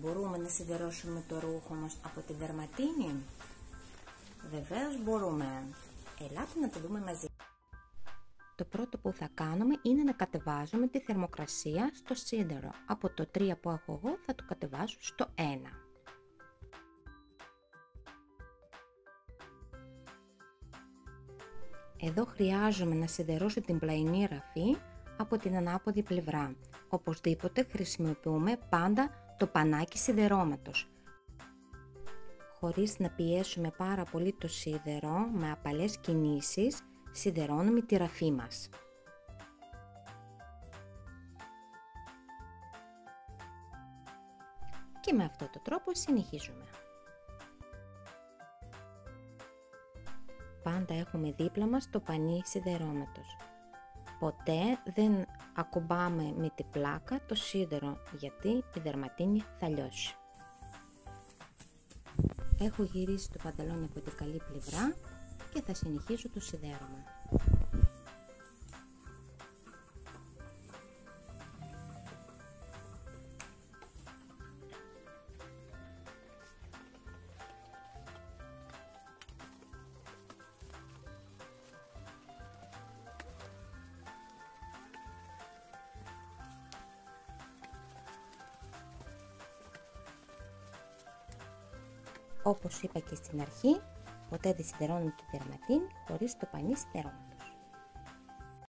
Μπορούμε να σιδερώσουμε το ρούχο μας από τη δερματίνη? Βεβαίως μπορούμε. Ελάτε να το δούμε μαζί. Το πρώτο που θα κάνουμε είναι να κατεβάζουμε τη θερμοκρασία στο σίδερο. Από το 3 που έχω εγώ θα το κατεβάσω στο 1. Εδώ χρειάζομαι να σιδερώσω την πλαϊνή ραφή από την ανάποδη πλευρά. Οπωσδήποτε χρησιμοποιούμε πάντα το πανάκι σιδερώματος. Χωρίς να πιέσουμε πάρα πολύ το σίδερο, με απαλές κινήσεις σιδερώνουμε τη ραφή μας. Και με αυτόν τον τρόπο συνεχίζουμε. Πάντα έχουμε δίπλα μας το πανί σιδερώματος. Ποτέ δεν ακουμπάμε με την πλάκα το σίδερο, γιατί η δερματίνη θα λιώσει. Έχω γυρίσει το παντελόνι από την καλή πλευρά και θα συνεχίσω το σιδέρωμα. Όπως είπα και στην αρχή, ποτέ δεν σιδερώνουμε τη δερματίνη χωρίς το πανί σιδερώματος.